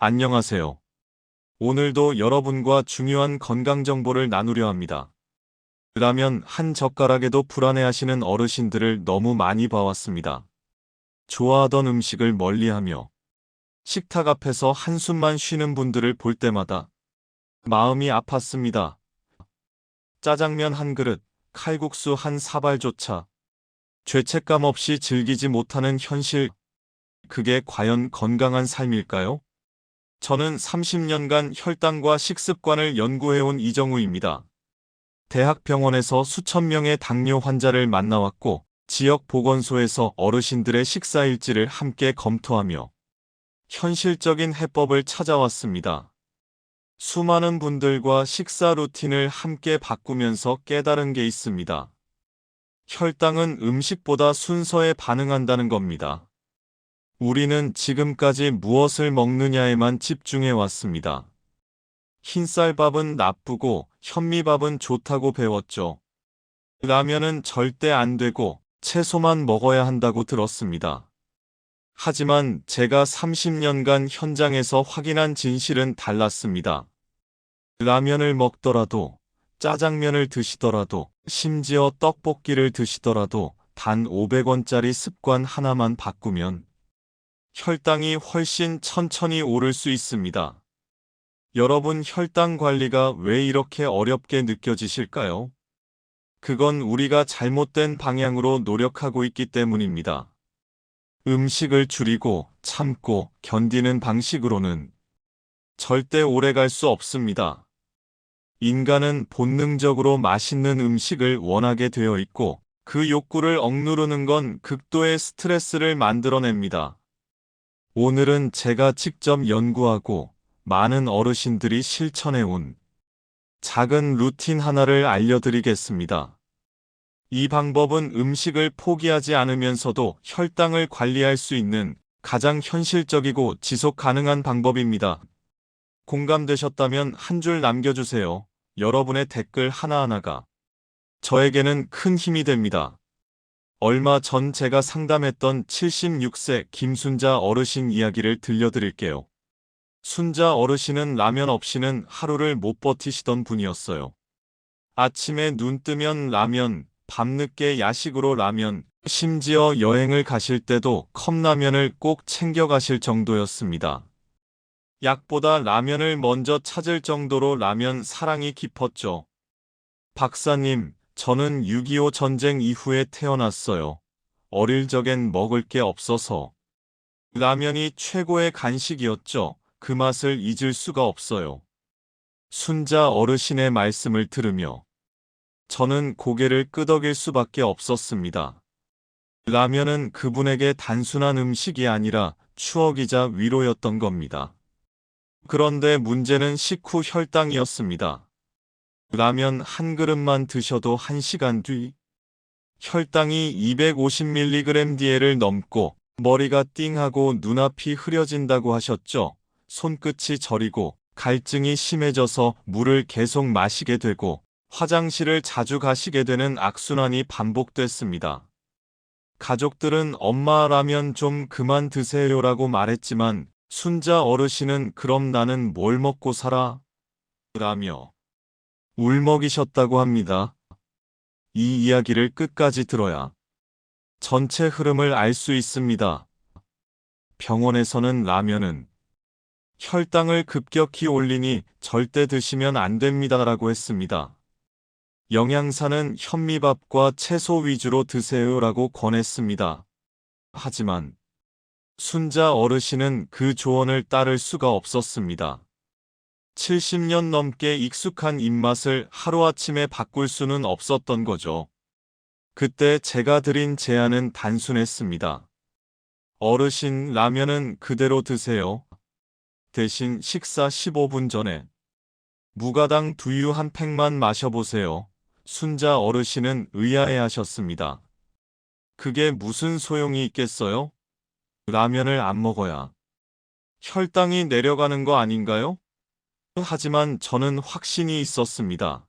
안녕하세요. 오늘도 여러분과 중요한 건강 정보를 나누려 합니다. 라면 한 젓가락에도 불안해하시는 어르신들을 너무 많이 봐왔습니다. 좋아하던 음식을 멀리하며 식탁 앞에서 한숨만 쉬는 분들을 볼 때마다 마음이 아팠습니다. 짜장면 한 그릇, 칼국수 한 사발조차 죄책감 없이 즐기지 못하는 현실, 그게 과연 건강한 삶일까요? 저는 30년간 혈당과 식습관을 연구해온 이정우입니다. 대학병원에서 수천 명의 당뇨 환자를 만나왔고, 지역 보건소에서 어르신들의 식사일지를 함께 검토하며 현실적인 해법을 찾아왔습니다. 수많은 분들과 식사 루틴을 함께 바꾸면서 깨달은 게 있습니다. 혈당은 음식보다 순서에 반응한다는 겁니다. 우리는 지금까지 무엇을 먹느냐에만 집중해 왔습니다. 흰쌀밥은 나쁘고 현미밥은 좋다고 배웠죠. 라면은 절대 안 되고 채소만 먹어야 한다고 들었습니다. 하지만 제가 30년간 현장에서 확인한 진실은 달랐습니다. 라면을 먹더라도, 짜장면을 드시더라도, 심지어 떡볶이를 드시더라도 단 500원짜리 습관 하나만 바꾸면 혈당이 훨씬 천천히 오를 수 있습니다. 여러분, 혈당 관리가 왜 이렇게 어렵게 느껴지실까요? 그건 우리가 잘못된 방향으로 노력하고 있기 때문입니다. 음식을 줄이고 참고 견디는 방식으로는 절대 오래 갈 수 없습니다. 인간은 본능적으로 맛있는 음식을 원하게 되어 있고, 그 욕구를 억누르는 건 극도의 스트레스를 만들어냅니다. 오늘은 제가 직접 연구하고 많은 어르신들이 실천해온 작은 루틴 하나를 알려드리겠습니다. 이 방법은 음식을 포기하지 않으면서도 혈당을 관리할 수 있는 가장 현실적이고 지속 가능한 방법입니다. 공감되셨다면 한 줄 남겨주세요. 여러분의 댓글 하나하나가 저에게는 큰 힘이 됩니다. 얼마 전 제가 상담했던 76세 김순자 어르신 이야기를 들려드릴게요. 순자 어르신은 라면 없이는 하루를 못 버티시던 분이었어요. 아침에 눈 뜨면 라면, 밤늦게 야식으로 라면, 심지어 여행을 가실 때도 컵라면을 꼭 챙겨 가실 정도였습니다. 약보다 라면을 먼저 찾을 정도로 라면 사랑이 깊었죠. 박사님, 저는 6.25 전쟁 이후에 태어났어요. 어릴 적엔 먹을 게 없어서 라면이 최고의 간식이었죠. 그 맛을 잊을 수가 없어요. 순자 어르신의 말씀을 들으며 저는 고개를 끄덕일 수밖에 없었습니다. 라면은 그분에게 단순한 음식이 아니라 추억이자 위로였던 겁니다. 그런데 문제는 식후 혈당이었습니다. 라면 한 그릇만 드셔도 1시간 뒤 혈당이 250mg/dl을 넘고 머리가 띵하고 눈앞이 흐려진다고 하셨죠. 손끝이 저리고 갈증이 심해져서 물을 계속 마시게 되고 화장실을 자주 가시게 되는 악순환이 반복됐습니다. 가족들은 엄마 라면 좀 그만 드세요라고 말했지만 순자 어르신은 그럼 나는 뭘 먹고 살아? 라며 울먹이셨다고 합니다. 이 이야기를 끝까지 들어야 전체 흐름을 알 수 있습니다. 병원에서는 라면은 혈당을 급격히 올리니 절대 드시면 안 됩니다라고 했습니다. 영양사는 현미밥과 채소 위주로 드세요라고 권했습니다. 하지만 순자 어르신은 그 조언을 따를 수가 없었습니다. 70년 넘게 익숙한 입맛을 하루아침에 바꿀 수는 없었던 거죠. 그때 제가 드린 제안은 단순했습니다. 어르신, 라면은 그대로 드세요. 대신 식사 15분 전에 무가당 두유 한 팩만 마셔보세요. 순자 어르신은 의아해하셨습니다. 그게 무슨 소용이 있겠어요? 라면을 안 먹어야 혈당이 내려가는 거 아닌가요? 하지만 저는 확신이 있었습니다.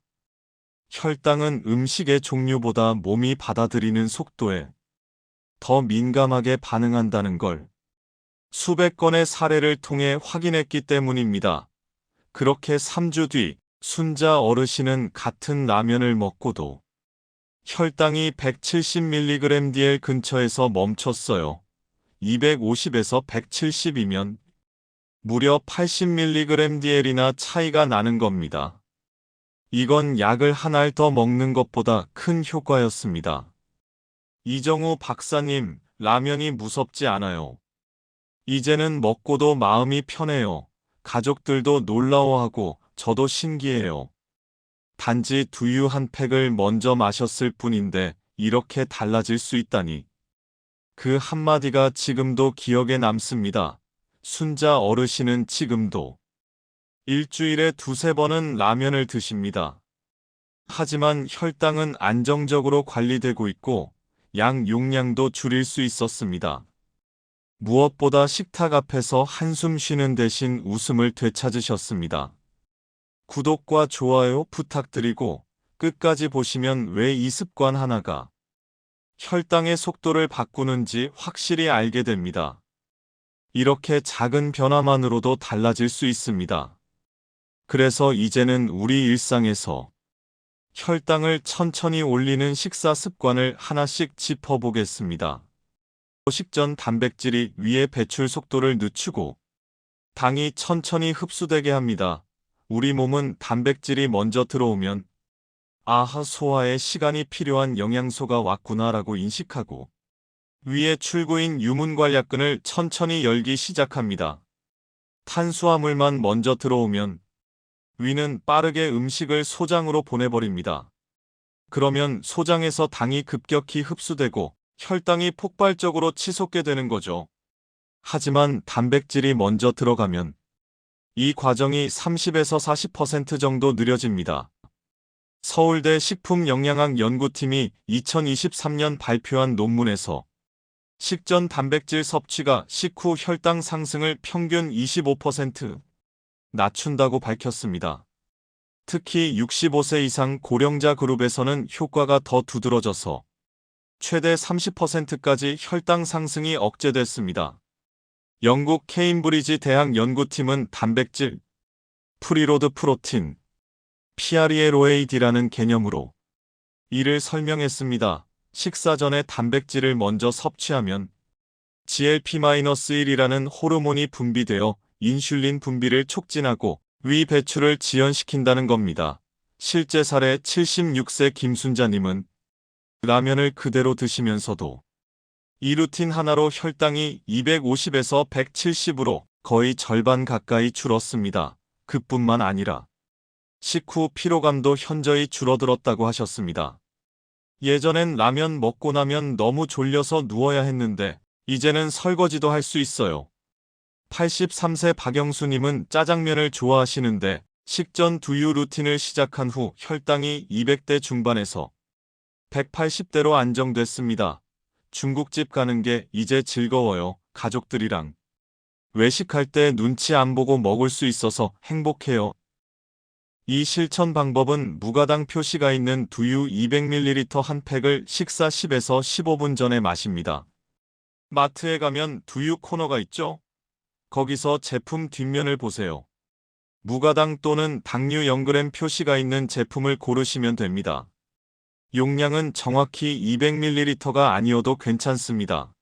혈당은 음식의 종류보다 몸이 받아들이는 속도에 더 민감하게 반응한다는 걸. 수백 건의 사례를 통해 확인했기 때문입니다. 그렇게 3주 뒤 순자 어르신은 같은 라면을 먹고도 혈당이 170mg/dl 근처에서 멈췄어요. 250에서 170이면 무려 80mg/dl이나 차이가 나는 겁니다. 이건 약을 한 알 더 먹는 것보다 큰 효과였습니다. 이정우 박사님, 라면이 무섭지 않아요. 이제는 먹고도 마음이 편해요. 가족들도 놀라워하고 저도 신기해요. 단지 두유 한 팩을 먼저 마셨을 뿐인데 이렇게 달라질 수 있다니. 그 한마디가 지금도 기억에 남습니다. 순자 어르신은 지금도 일주일에 두세 번은 라면을 드십니다. 하지만 혈당은 안정적으로 관리되고 있고 양 용량도 줄일 수 있었습니다. 무엇보다 식탁 앞에서 한숨 쉬는 대신 웃음을 되찾으셨습니다. 구독과 좋아요 부탁드리고 끝까지 보시면 왜 이 습관 하나가 혈당의 속도를 바꾸는지 확실히 알게 됩니다. 이렇게 작은 변화만으로도 달라질 수 있습니다. 그래서 이제는 우리 일상에서 혈당을 천천히 올리는 식사 습관을 하나씩 짚어보겠습니다. 식전 단백질이 위의 배출 속도를 늦추고 당이 천천히 흡수되게 합니다. 우리 몸은 단백질이 먼저 들어오면 아하, 소화에 시간이 필요한 영양소가 왔구나라고 인식하고 위의 출구인 유문관략근을 천천히 열기 시작합니다. 탄수화물만 먼저 들어오면 위는 빠르게 음식을 소장으로 보내버립니다. 그러면 소장에서 당이 급격히 흡수되고 혈당이 폭발적으로 치솟게 되는 거죠. 하지만 단백질이 먼저 들어가면 이 과정이 30에서 40% 정도 느려집니다. 서울대 식품영양학 연구팀이 2023년 발표한 논문에서 식전 단백질 섭취가 식후 혈당 상승을 평균 25% 낮춘다고 밝혔습니다. 특히 65세 이상 고령자 그룹에서는 효과가 더 두드러져서 최대 30%까지 혈당 상승이 억제됐습니다. 영국 케임브리지 대학 연구팀은 단백질, 프리로드 프로틴, PRELOAD라는 개념으로 이를 설명했습니다. 식사 전에 단백질을 먼저 섭취하면 GLP-1이라는 호르몬이 분비되어 인슐린 분비를 촉진하고 위 배출을 지연시킨다는 겁니다. 실제 사례 76세 김순자님은 라면을 그대로 드시면서도 이 루틴 하나로 혈당이 250에서 170으로 거의 절반 가까이 줄었습니다. 그뿐만 아니라 식후 피로감도 현저히 줄어들었다고 하셨습니다. 예전엔 라면 먹고 나면 너무 졸려서 누워야 했는데 이제는 설거지도 할 수 있어요. 83세 박영수님은 짜장면을 좋아하시는데 식전 두유 루틴을 시작한 후 혈당이 200대 중반에서 180대로 안정됐습니다. 중국집 가는 게 이제 즐거워요. 가족들이랑 외식할 때 눈치 안 보고 먹을 수 있어서 행복해요. 이 실천 방법은 무가당 표시가 있는 두유 200ml 한 팩을 식사 10에서 15분 전에 마십니다. 마트에 가면 두유 코너가 있죠? 거기서 제품 뒷면을 보세요. 무가당 또는 당류 0g 표시가 있는 제품을 고르시면 됩니다. 용량은 정확히 200ml가 아니어도 괜찮습니다.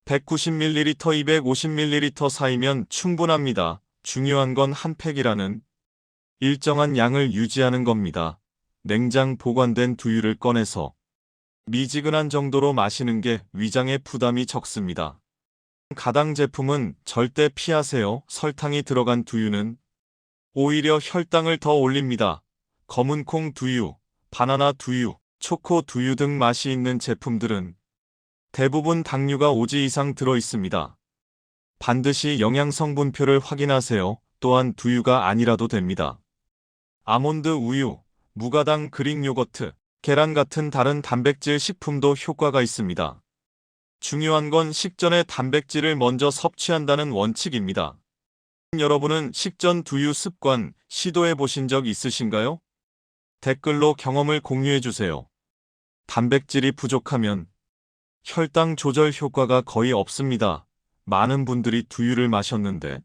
190ml, 250ml 사이면 충분합니다. 중요한 건 한 팩이라는 일정한 양을 유지하는 겁니다. 냉장 보관된 두유를 꺼내서 미지근한 정도로 마시는 게 위장에 부담이 적습니다. 가당 제품은 절대 피하세요. 설탕이 들어간 두유는 오히려 혈당을 더 올립니다. 검은콩 두유, 바나나 두유, 초코 두유 등 맛이 있는 제품들은 대부분 당류가 5지 이상 들어 있습니다. 반드시 영양성분표를 확인하세요. 또한 두유가 아니라도 됩니다. 아몬드 우유, 무가당 그릭 요거트, 계란 같은 다른 단백질 식품도 효과가 있습니다. 중요한 건 식전에 단백질을 먼저 섭취한다는 원칙입니다. 여러분은 식전 두유 습관 시도해 보신 적 있으신가요? 댓글로 경험을 공유해 주세요. 단백질이 부족하면 혈당 조절 효과가 거의 없습니다. 많은 분들이 두유를 마셨는데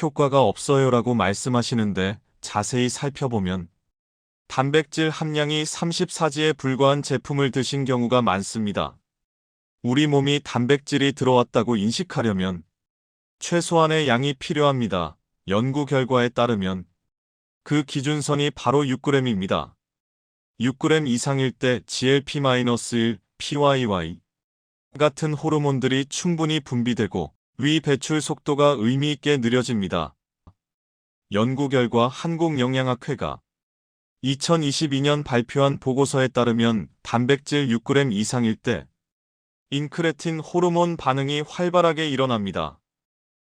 효과가 없어요라고 말씀하시는데 자세히 살펴보면 단백질 함량이 34지에 불과한 제품을 드신 경우가 많습니다. 우리 몸이 단백질이 들어왔다고 인식하려면 최소한의 양이 필요합니다. 연구 결과에 따르면 그 기준선이 바로 6g입니다. 6g 이상일 때 GLP-1, PYY 같은 호르몬들이 충분히 분비되고 위 배출 속도가 의미 있게 느려집니다. 연구 결과 한국영양학회가 2022년 발표한 보고서에 따르면 단백질 6g 이상일 때 인크레틴 호르몬 반응이 활발하게 일어납니다.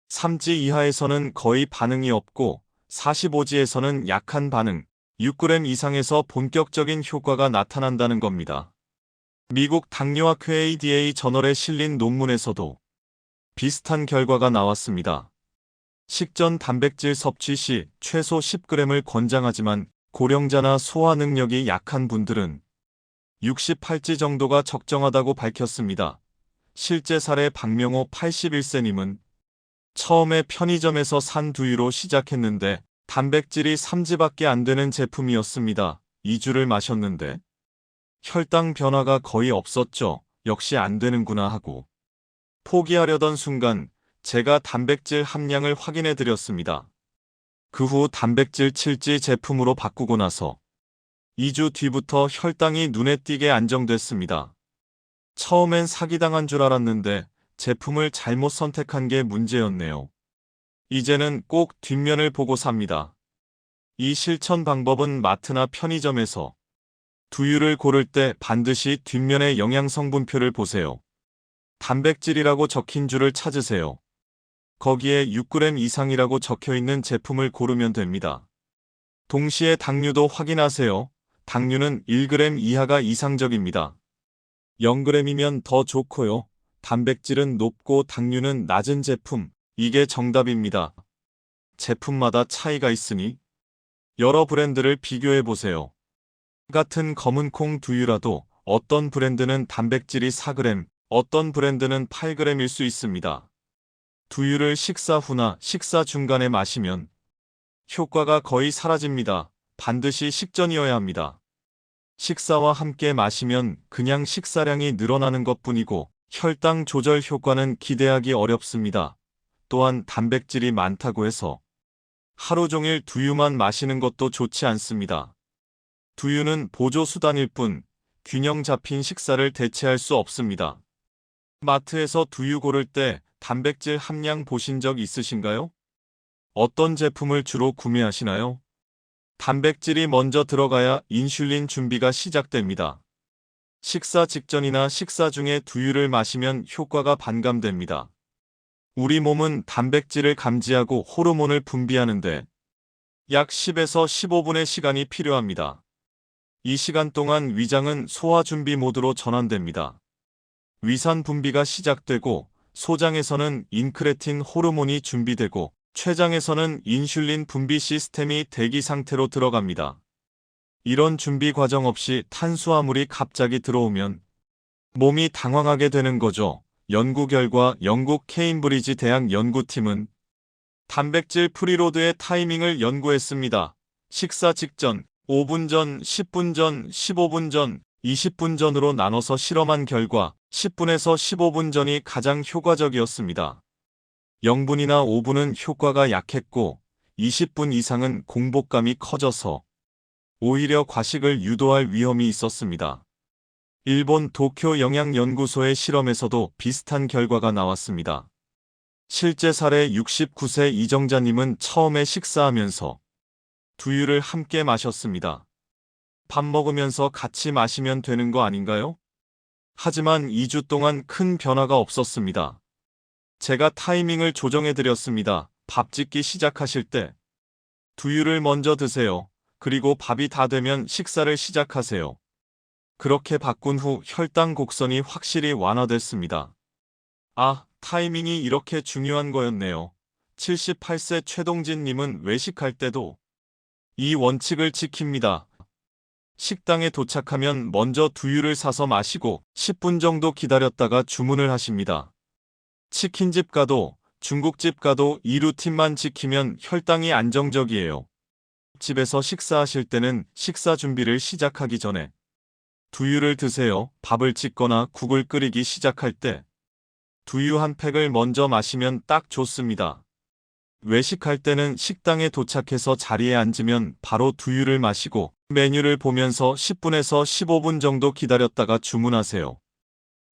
3지 이하에서는 거의 반응이 없고 45지에서는 약한 반응, 6g 이상에서 본격적인 효과가 나타난다는 겁니다. 미국 당뇨학회 ADA 저널에 실린 논문에서도 비슷한 결과가 나왔습니다. 식전 단백질 섭취 시 최소 10g을 권장하지만 고령자나 소화 능력이 약한 분들은 68지 정도가 적정하다고 밝혔습니다. 실제 사례 박명호 81세님은 처음에 편의점에서 산 두유로 시작했는데 단백질이 3지밖에 안 되는 제품이었습니다. 2주를 마셨는데 혈당 변화가 거의 없었죠. 역시 안 되는구나 하고 포기하려던 순간 제가 단백질 함량을 확인해 드렸습니다. 그 후 단백질 7지 제품으로 바꾸고 나서 2주 뒤부터 혈당이 눈에 띄게 안정됐습니다. 처음엔 사기당한 줄 알았는데 제품을 잘못 선택한 게 문제였네요. 이제는 꼭 뒷면을 보고 삽니다. 이 실천 방법은 마트나 편의점에서 두유를 고를 때 반드시 뒷면의 영양성분표를 보세요. 단백질이라고 적힌 줄을 찾으세요. 거기에 6g 이상이라고 적혀있는 제품을 고르면 됩니다. 동시에 당류도 확인하세요. 당류는 1g 이하가 이상적입니다. 0g이면 더 좋고요. 단백질은 높고 당류는 낮은 제품, 이게 정답입니다. 제품마다 차이가 있으니 여러 브랜드를 비교해보세요. 같은 검은콩 두유라도 어떤 브랜드는 단백질이 4g, 어떤 브랜드는 8g일 수 있습니다. 두유를 식사 후나 식사 중간에 마시면 효과가 거의 사라집니다. 반드시 식전이어야 합니다. 식사와 함께 마시면 그냥 식사량이 늘어나는 것뿐이고 혈당 조절 효과는 기대하기 어렵습니다. 또한 단백질이 많다고 해서 하루 종일 두유만 마시는 것도 좋지 않습니다. 두유는 보조 수단일 뿐 균형 잡힌 식사를 대체할 수 없습니다. 마트에서 두유 고를 때 단백질 함량 보신 적 있으신가요? 어떤 제품을 주로 구매하시나요? 단백질이 먼저 들어가야 인슐린 준비가 시작됩니다. 식사 직전이나 식사 중에 두유를 마시면 효과가 반감됩니다. 우리 몸은 단백질을 감지하고 호르몬을 분비하는데 약 10에서 15분의 시간이 필요합니다. 이 시간 동안 위장은 소화 준비 모드로 전환됩니다. 위산 분비가 시작되고 소장에서는 인크레틴 호르몬이 준비되고 췌장에서는 인슐린 분비 시스템이 대기 상태로 들어갑니다. 이런 준비 과정 없이 탄수화물이 갑자기 들어오면 몸이 당황하게 되는 거죠. 연구 결과 영국 케임브리지 대학 연구팀은 단백질 프리로드의 타이밍을 연구했습니다. 식사 직전, 5분 전, 10분 전, 15분 전, 20분 전으로 나눠서 실험한 결과 10분에서 15분 전이 가장 효과적이었습니다. 0분이나 5분은 효과가 약했고 20분 이상은 공복감이 커져서 오히려 과식을 유도할 위험이 있었습니다. 일본 도쿄 영양연구소의 실험에서도 비슷한 결과가 나왔습니다. 실제 사례 69세 이정자님은 처음에 식사하면서 두유를 함께 마셨습니다. 밥 먹으면서 같이 마시면 되는 거 아닌가요? 하지만 2주 동안 큰 변화가 없었습니다. 제가 타이밍을 조정해드렸습니다. 밥 짓기 시작하실 때 두유를 먼저 드세요. 그리고 밥이 다 되면 식사를 시작하세요. 그렇게 바꾼 후 혈당 곡선이 확실히 완화됐습니다. 아, 타이밍이 이렇게 중요한 거였네요. 78세 최동진님은 외식할 때도 이 원칙을 지킵니다. 식당에 도착하면 먼저 두유를 사서 마시고 10분 정도 기다렸다가 주문을 하십니다. 치킨집 가도 중국집 가도 이 루틴만 지키면 혈당이 안정적이에요. 집에서 식사하실 때는 식사 준비를 시작하기 전에 두유를 드세요. 밥을 짓거나 국을 끓이기 시작할 때 두유 한 팩을 먼저 마시면 딱 좋습니다. 외식할 때는 식당에 도착해서 자리에 앉으면 바로 두유를 마시고 메뉴를 보면서 10분에서 15분 정도 기다렸다가 주문하세요.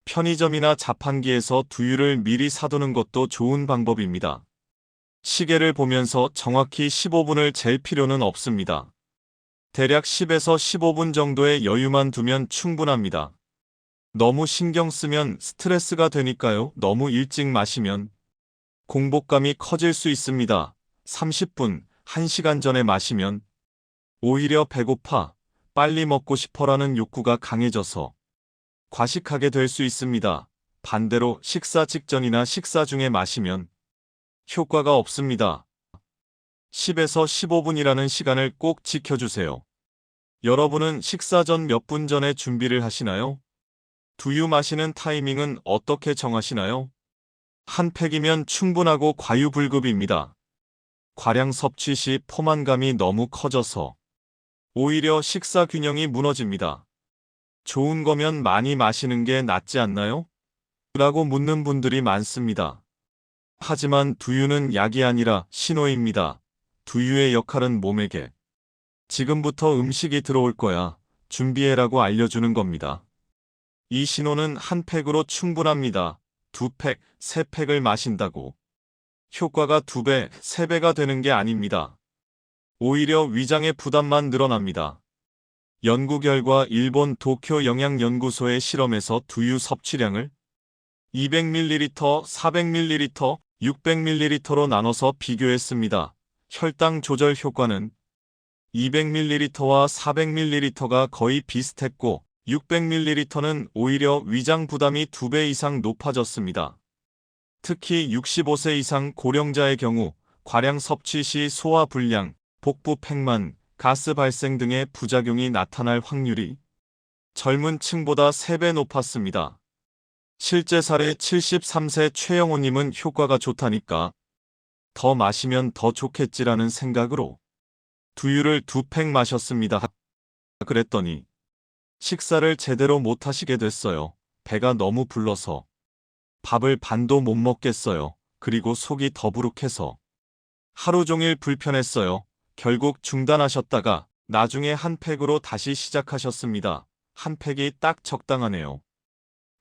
편의점이나 자판기에서 두유를 미리 사두는 것도 좋은 방법입니다. 시계를 보면서 정확히 15분을 잴 필요는 없습니다. 대략 10에서 15분 정도의 여유만 두면 충분합니다. 너무 신경 쓰면 스트레스가 되니까요. 너무 일찍 마시면 공복감이 커질 수 있습니다. 30분, 1시간 전에 마시면 오히려 배고파, 빨리 먹고 싶어라는 욕구가 강해져서 과식하게 될 수 있습니다. 반대로 식사 직전이나 식사 중에 마시면 효과가 없습니다. 10에서 15분이라는 시간을 꼭 지켜주세요. 여러분은 식사 전 몇 분 전에 준비를 하시나요? 두유 마시는 타이밍은 어떻게 정하시나요? 한 팩이면 충분하고 과유불급입니다. 과량 섭취 시 포만감이 너무 커져서 오히려 식사 균형이 무너집니다. 좋은 거면 많이 마시는 게 낫지 않나요? 라고 묻는 분들이 많습니다. 하지만 두유는 약이 아니라 신호입니다. 두유의 역할은 몸에게 지금부터 음식이 들어올 거야. 준비해라고 알려주는 겁니다. 이 신호는 한 팩으로 충분합니다. 2팩, 3팩을 마신다고 효과가 2배, 3배가 되는 게 아닙니다. 오히려 위장의 부담만 늘어납니다. 연구 결과 일본 도쿄 영양연구소의 실험에서 두유 섭취량을 200ml, 400ml, 600ml로 나눠서 비교했습니다. 혈당 조절 효과는 200ml와 400ml가 거의 비슷했고 600ml는 오히려 위장 부담이 2배 이상 높아졌습니다. 특히 65세 이상 고령자의 경우 과량 섭취 시 소화불량, 복부 팽만, 가스 발생 등의 부작용이 나타날 확률이 젊은 층보다 3배 높았습니다. 실제 사례 73세 최영호님은 효과가 좋다니까 더 마시면 더 좋겠지라는 생각으로 두유를 2팩 마셨습니다. 그랬더니 식사를 제대로 못 하시게 됐어요. 배가 너무 불러서 밥을 반도 못 먹겠어요. 그리고 속이 더부룩해서 하루 종일 불편했어요. 결국 중단하셨다가 나중에 한 팩으로 다시 시작하셨습니다. 한 팩이 딱 적당하네요.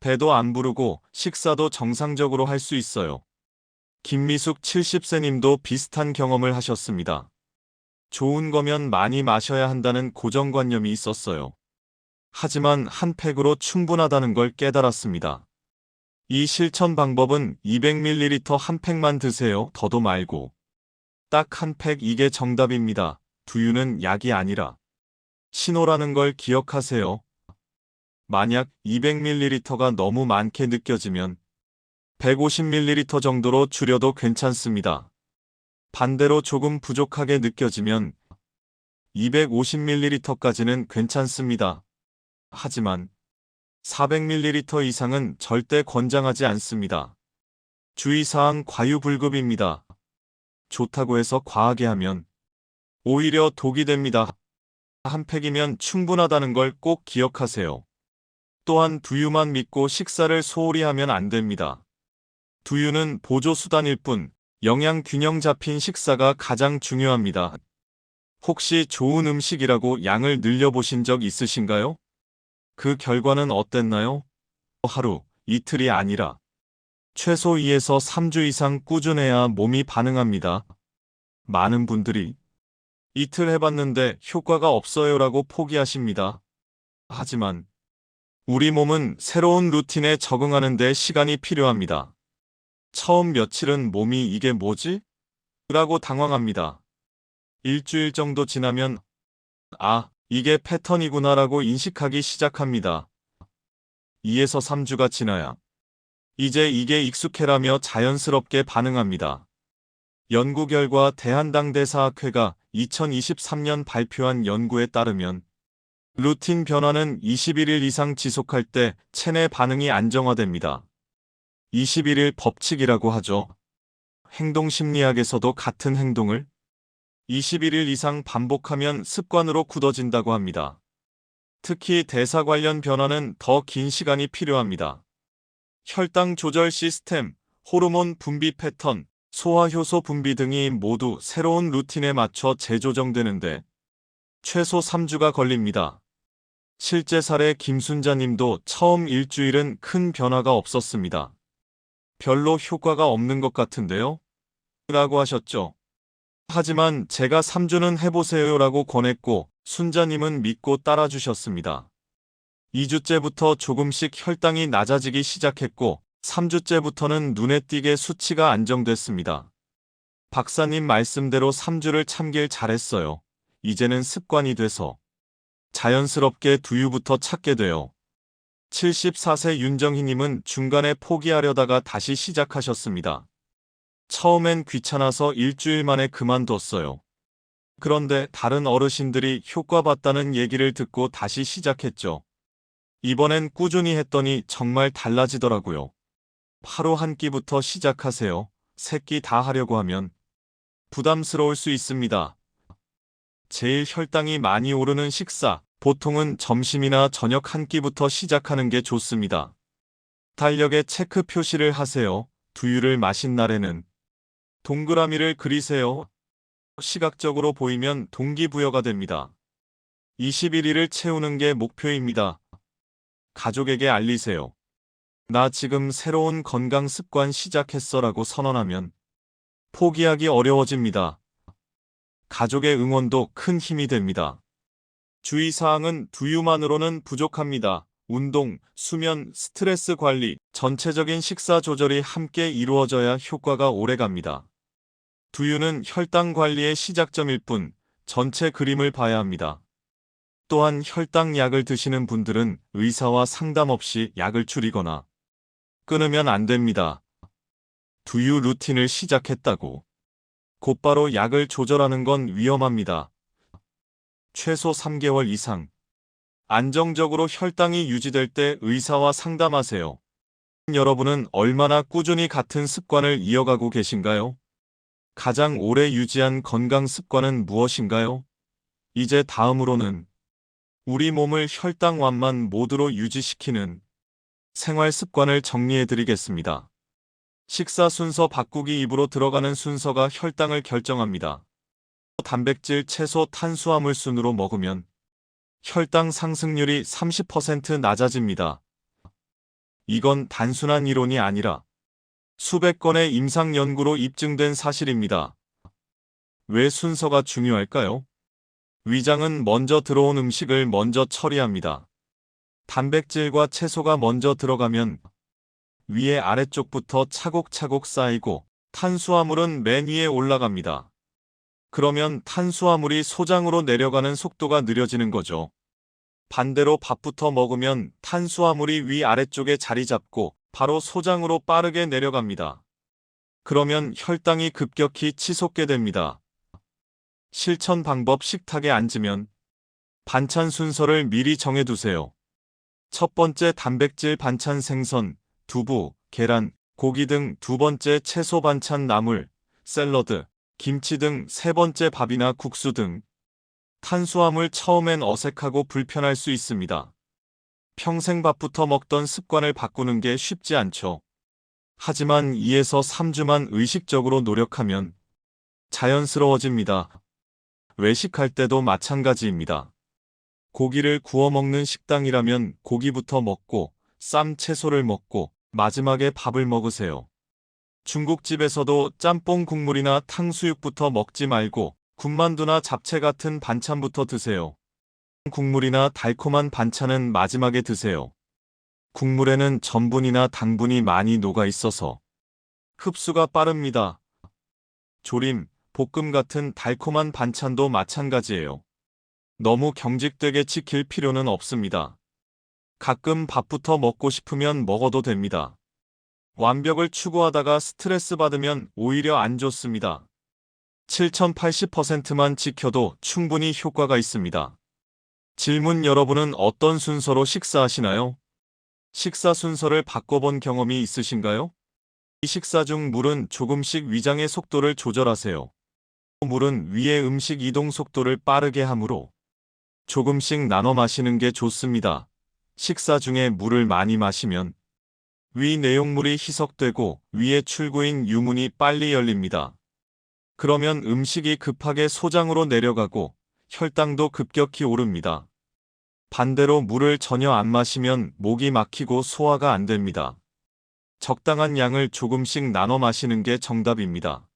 배도 안 부르고 식사도 정상적으로 할 수 있어요. 김미숙 70세님도 비슷한 경험을 하셨습니다. 좋은 거면 많이 마셔야 한다는 고정관념이 있었어요. 하지만 한 팩으로 충분하다는 걸 깨달았습니다. 이 실천 방법은 200ml 한 팩만 드세요. 더도 말고. 딱 한 팩 이게 정답입니다. 두유는 약이 아니라 신호라는 걸 기억하세요. 만약 200ml가 너무 많게 느껴지면 150ml 정도로 줄여도 괜찮습니다. 반대로 조금 부족하게 느껴지면 250ml까지는 괜찮습니다. 하지만 400ml 이상은 절대 권장하지 않습니다. 주의사항 과유불급입니다. 좋다고 해서 과하게 하면 오히려 독이 됩니다. 한 팩이면 충분하다는 걸 꼭 기억하세요. 또한 두유만 믿고 식사를 소홀히 하면 안 됩니다. 두유는 보조수단일 뿐 영양 균형 잡힌 식사가 가장 중요합니다. 혹시 좋은 음식이라고 양을 늘려보신 적 있으신가요? 그 결과는 어땠나요? 하루, 이틀이 아니라 최소 2에서 3주 이상 꾸준해야 몸이 반응합니다. 많은 분들이 이틀 해봤는데 효과가 없어요라고 포기하십니다. 하지만 우리 몸은 새로운 루틴에 적응하는 데 시간이 필요합니다. 처음 며칠은 몸이 이게 뭐지? 라고 당황합니다. 일주일 정도 지나면 아, 이게 패턴이구나라고 인식하기 시작합니다. 2에서 3주가 지나야 이제 이게 익숙해라며 자연스럽게 반응합니다. 연구 결과 대한당대사학회가 2023년 발표한 연구에 따르면 루틴 변화는 21일 이상 지속할 때 체내 반응이 안정화됩니다. 21일 법칙이라고 하죠. 행동심리학에서도 같은 행동을 21일 이상 반복하면 습관으로 굳어진다고 합니다. 특히 대사 관련 변화는 더 긴 시간이 필요합니다. 혈당 조절 시스템, 호르몬 분비 패턴, 소화효소 분비 등이 모두 새로운 루틴에 맞춰 재조정되는데 최소 3주가 걸립니다. 실제 사례 김순자님도 처음 일주일은 큰 변화가 없었습니다. 별로 효과가 없는 것 같은데요? 라고 하셨죠. 하지만 제가 3주는 해보세요 라고 권했고 순자님은 믿고 따라주셨습니다. 2주째부터 조금씩 혈당이 낮아지기 시작했고 3주째부터는 눈에 띄게 수치가 안정됐습니다. 박사님 말씀대로 3주를 참길 잘했어요. 이제는 습관이 돼서 자연스럽게 두유부터 찾게 돼요. 74세 윤정희님은 중간에 포기하려다가 다시 시작하셨습니다. 처음엔 귀찮아서 일주일 만에 그만뒀어요. 그런데 다른 어르신들이 효과 봤다는 얘기를 듣고 다시 시작했죠. 이번엔 꾸준히 했더니 정말 달라지더라고요. 하루 한 끼부터 시작하세요. 3끼 다 하려고 하면 부담스러울 수 있습니다. 제일 혈당이 많이 오르는 식사, 보통은 점심이나 저녁 한 끼부터 시작하는 게 좋습니다. 달력에 체크 표시를 하세요. 두유를 마신 날에는 동그라미를 그리세요. 시각적으로 보이면 동기부여가 됩니다. 21일을 채우는 게 목표입니다. 가족에게 알리세요. 나 지금 새로운 건강 습관 시작했어라고 선언하면 포기하기 어려워집니다. 가족의 응원도 큰 힘이 됩니다. 주의사항은 두유만으로는 부족합니다. 운동, 수면, 스트레스 관리, 전체적인 식사 조절이 함께 이루어져야 효과가 오래갑니다. 두유는 혈당 관리의 시작점일 뿐 전체 그림을 봐야 합니다. 또한 혈당 약을 드시는 분들은 의사와 상담 없이 약을 줄이거나 끊으면 안 됩니다. 두유 루틴을 시작했다고 곧바로 약을 조절하는 건 위험합니다. 최소 3개월 이상 안정적으로 혈당이 유지될 때 의사와 상담하세요. 여러분은 얼마나 꾸준히 같은 습관을 이어가고 계신가요? 가장 오래 유지한 건강 습관은 무엇인가요? 이제 다음으로는 우리 몸을 혈당 완만 모드로 유지시키는 생활 습관을 정리해 드리겠습니다. 식사 순서 바꾸기 입으로 들어가는 순서가 혈당을 결정합니다. 단백질, 채소, 탄수화물 순으로 먹으면 혈당 상승률이 30% 낮아집니다. 이건 단순한 이론이 아니라 수백 건의 임상 연구로 입증된 사실입니다. 왜 순서가 중요할까요? 위장은 먼저 들어온 음식을 먼저 처리합니다. 단백질과 채소가 먼저 들어가면 위에 아래쪽부터 차곡차곡 쌓이고 탄수화물은 맨 위에 올라갑니다. 그러면 탄수화물이 소장으로 내려가는 속도가 느려지는 거죠. 반대로 밥부터 먹으면 탄수화물이 위 아래쪽에 자리 잡고 바로 소장으로 빠르게 내려갑니다. 그러면 혈당이 급격히 치솟게 됩니다. 실천 방법: 식탁에 앉으면 반찬 순서를 미리 정해두세요. 첫 번째 단백질 반찬 생선, 두부, 계란, 고기 등 두 번째 채소 반찬 나물, 샐러드, 김치 등 세 번째 밥이나 국수 등 탄수화물 처음엔 어색하고 불편할 수 있습니다. 평생 밥부터 먹던 습관을 바꾸는 게 쉽지 않죠. 하지만 2에서 3주만 의식적으로 노력하면 자연스러워집니다. 외식할 때도 마찬가지입니다. 고기를 구워 먹는 식당이라면 고기부터 먹고 쌈 채소를 먹고 마지막에 밥을 먹으세요. 중국집에서도 짬뽕 국물이나 탕수육부터 먹지 말고 군만두나 잡채 같은 반찬부터 드세요. 국물이나 달콤한 반찬은 마지막에 드세요. 국물에는 전분이나 당분이 많이 녹아 있어서 흡수가 빠릅니다. 조림, 볶음 같은 달콤한 반찬도 마찬가지예요. 너무 경직되게 지킬 필요는 없습니다. 가끔 밥부터 먹고 싶으면 먹어도 됩니다. 완벽을 추구하다가 스트레스 받으면 오히려 안 좋습니다. 7080%만 지켜도 충분히 효과가 있습니다. 질문: 여러분은 어떤 순서로 식사하시나요? 식사 순서를 바꿔본 경험이 있으신가요? 이 식사 중 물은 조금씩 위장의 속도를 조절하세요. 물은 위의 음식 이동 속도를 빠르게 하므로 조금씩 나눠 마시는 게 좋습니다. 식사 중에 물을 많이 마시면 위 내용물이 희석되고 위의 출구인 유문이 빨리 열립니다. 그러면 음식이 급하게 소장으로 내려가고 혈당도 급격히 오릅니다. 반대로 물을 전혀 안 마시면 목이 막히고 소화가 안 됩니다. 적당한 양을 조금씩 나눠 마시는 게 정답입니다.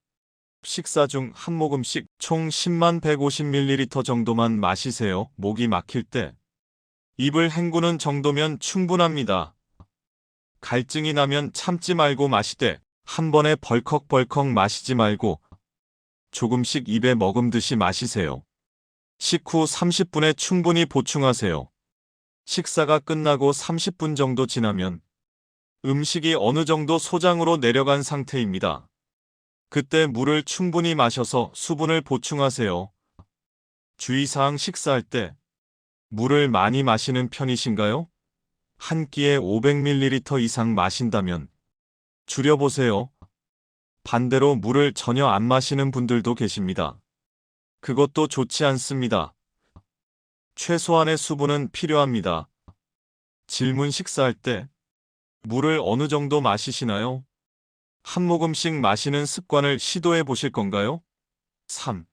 식사 중 한 모금씩 총 10만 150ml 정도만 마시세요. 목이 막힐 때 입을 헹구는 정도면 충분합니다. 갈증이 나면 참지 말고 마시되 한 번에 벌컥벌컥 마시지 말고 조금씩 입에 머금듯이 마시세요. 식후 30분에 충분히 보충하세요. 식사가 끝나고 30분 정도 지나면 음식이 어느 정도 소장으로 내려간 상태입니다. 그때 물을 충분히 마셔서 수분을 보충하세요. 주의사항: 식사할 때 물을 많이 마시는 편이신가요? 한 끼에 500ml 이상 마신다면 줄여보세요. 반대로 물을 전혀 안 마시는 분들도 계십니다. 그것도 좋지 않습니다. 최소한의 수분은 필요합니다. 질문: 식사할 때 물을 어느 정도 마시시나요? 한 모금씩 마시는 습관을 시도해 보실 건가요? 3.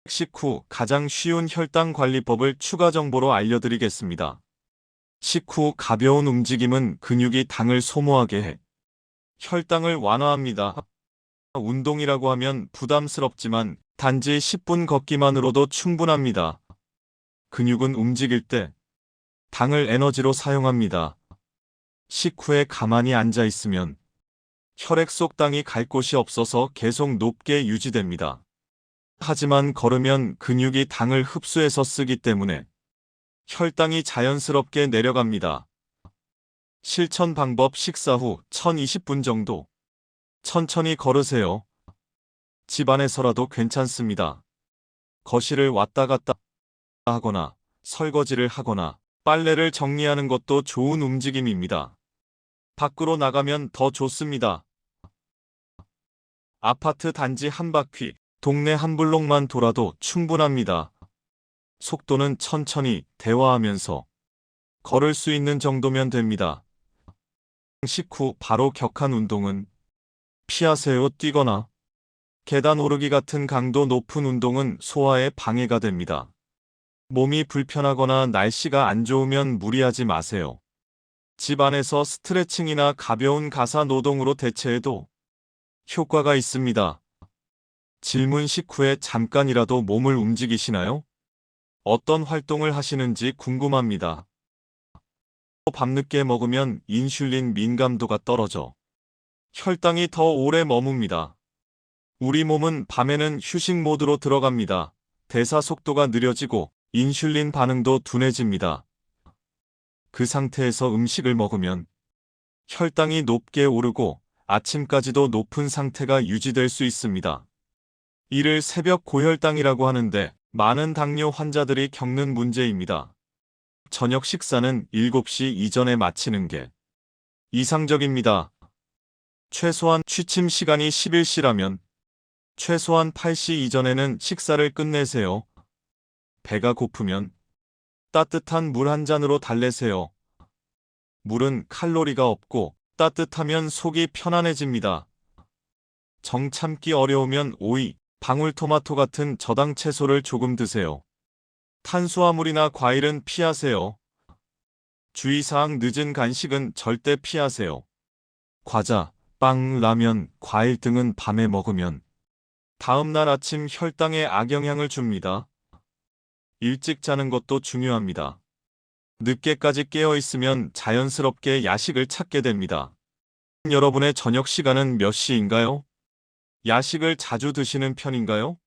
식후 가장 쉬운 혈당 관리법을 추가 정보로 알려드리겠습니다. 식후 가벼운 움직임은 근육이 당을 소모하게 해 혈당을 완화합니다. 운동이라고 하면 부담스럽지만 단지 10분 걷기만으로도 충분합니다. 근육은 움직일 때 당을 에너지로 사용합니다. 식후에 가만히 앉아 있으면 혈액 속 당이 갈 곳이 없어서 계속 높게 유지됩니다. 하지만 걸으면 근육이 당을 흡수해서 쓰기 때문에 혈당이 자연스럽게 내려갑니다. 실천 방법: 식사 후 1020분 정도 천천히 걸으세요. 집 안에서라도 괜찮습니다. 거실을 왔다 갔다 하거나 설거지를 하거나 빨래를 정리하는 것도 좋은 움직임입니다. 밖으로 나가면 더 좋습니다. 아파트 단지 한 바퀴, 동네 한 블록만 돌아도 충분합니다. 속도는 천천히 대화하면서 걸을 수 있는 정도면 됩니다. 식후 바로 격한 운동은 피하세요. 뛰거나 계단 오르기 같은 강도 높은 운동은 소화에 방해가 됩니다. 몸이 불편하거나 날씨가 안 좋으면 무리하지 마세요. 집 안에서 스트레칭이나 가벼운 가사 노동으로 대체해도 효과가 있습니다. 질문: 식후에 잠깐이라도 몸을 움직이시나요? 어떤 활동을 하시는지 궁금합니다. 밤늦게 먹으면 인슐린 민감도가 떨어져 혈당이 더 오래 머뭅니다. 우리 몸은 밤에는 휴식 모드로 들어갑니다. 대사 속도가 느려지고 인슐린 반응도 둔해집니다. 그 상태에서 음식을 먹으면 혈당이 높게 오르고 아침까지도 높은 상태가 유지될 수 있습니다. 이를 새벽 고혈당이라고 하는데 많은 당뇨 환자들이 겪는 문제입니다. 저녁 식사는 7시 이전에 마치는 게 이상적입니다. 최소한 취침 시간이 11시라면 최소한 8시 이전에는 식사를 끝내세요. 배가 고프면 따뜻한 물 한 잔으로 달래세요. 물은 칼로리가 없고 따뜻하면 속이 편안해집니다. 정 참기 어려우면 오이, 방울토마토 같은 저당 채소를 조금 드세요. 탄수화물이나 과일은 피하세요. 주의사항: 늦은 간식은 절대 피하세요. 과자, 빵, 라면, 과일 등은 밤에 먹으면 다음날 아침 혈당에 악영향을 줍니다. 일찍 자는 것도 중요합니다. 늦게까지 깨어 있으면 자연스럽게 야식을 찾게 됩니다. 여러분의 저녁 시간은 몇 시인가요? 야식을 자주 드시는 편인가요?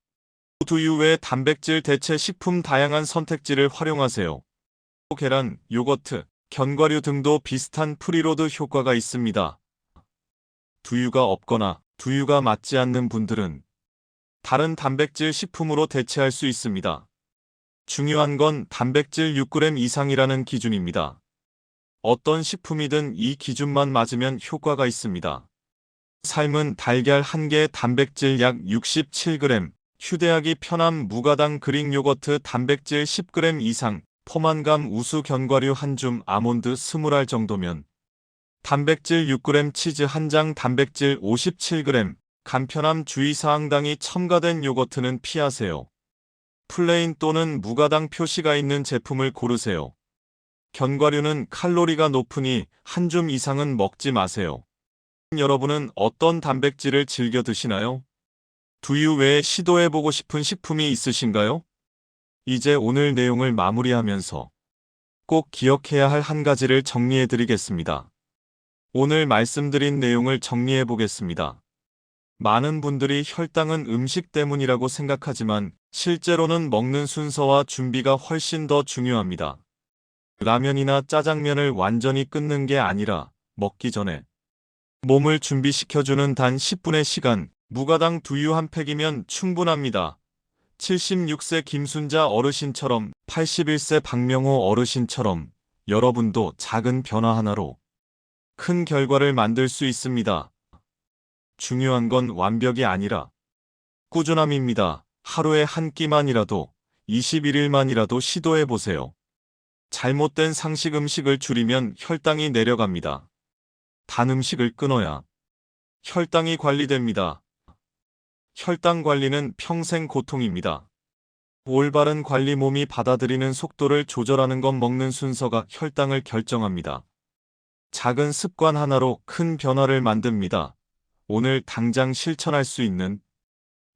두유 외 단백질 대체 식품 다양한 선택지를 활용하세요. 계란, 요거트, 견과류 등도 비슷한 프리로드 효과가 있습니다. 두유가 없거나 두유가 맞지 않는 분들은 다른 단백질 식품으로 대체할 수 있습니다. 중요한 건 단백질 6g 이상이라는 기준입니다. 어떤 식품이든 이 기준만 맞으면 효과가 있습니다. 삶은 달걀 1개 단백질 약 67g, 휴대하기 편함 무가당 그릭 요거트 단백질 10g 이상, 포만감 우수 견과류 한 줌 아몬드 20알 정도면 단백질 6g 치즈 한 장 단백질 57g, 간편함 주의사항 당이 첨가된 요거트는 피하세요. 플레인 또는 무가당 표시가 있는 제품을 고르세요. 견과류는 칼로리가 높으니 한 줌 이상은 먹지 마세요. 여러분은 어떤 단백질을 즐겨 드시나요? 두유 외에 시도해보고 싶은 식품이 있으신가요? 이제 오늘 내용을 마무리하면서 꼭 기억해야 할 한 가지를 정리해드리겠습니다. 오늘 말씀드린 내용을 정리해보겠습니다. 많은 분들이 혈당은 음식 때문이라고 생각하지만 실제로는 먹는 순서와 준비가 훨씬 더 중요합니다. 라면이나 짜장면을 완전히 끊는 게 아니라 먹기 전에 몸을 준비시켜주는 단 10분의 시간, 무가당 두유 한 팩이면 충분합니다. 76세 김순자 어르신처럼 81세 박명호 어르신처럼 여러분도 작은 변화 하나로 큰 결과를 만들 수 있습니다. 중요한 건 완벽이 아니라 꾸준함입니다. 하루에 한 끼만이라도 21일만이라도 시도해보세요. 잘못된 상식 음식을 줄이면 혈당이 내려갑니다. 단 음식을 끊어야 혈당이 관리됩니다. 혈당 관리는 평생 고통입니다. 올바른 관리 몸이 받아들이는 속도를 조절하는 건 먹는 순서가 혈당을 결정합니다. 작은 습관 하나로 큰 변화를 만듭니다. 오늘 당장 실천할 수 있는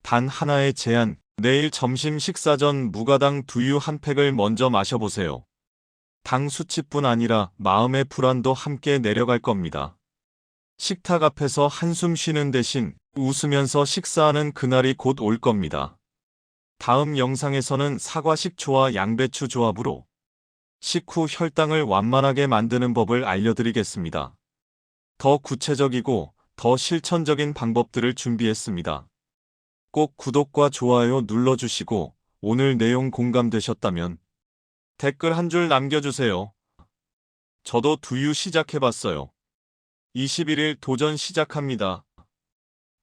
단 하나의 제안, 내일 점심 식사 전 무가당 두유 한 팩을 먼저 마셔보세요. 당 수치뿐 아니라 마음의 불안도 함께 내려갈 겁니다. 식탁 앞에서 한숨 쉬는 대신 웃으면서 식사하는 그날이 곧 올 겁니다. 다음 영상에서는 사과 식초와 양배추 조합으로 식후 혈당을 완만하게 만드는 법을 알려드리겠습니다. 더 구체적이고 더 실천적인 방법들을 준비했습니다. 꼭 구독과 좋아요 눌러주시고 오늘 내용 공감되셨다면 댓글 한 줄 남겨주세요. 저도 두유 시작해봤어요. 21일 도전 시작합니다.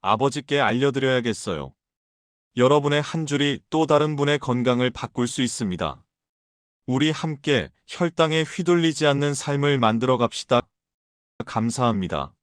아버지께 알려드려야겠어요. 여러분의 한 줄이 또 다른 분의 건강을 바꿀 수 있습니다. 우리 함께 혈당에 휘둘리지 않는 삶을 만들어 갑시다. 감사합니다.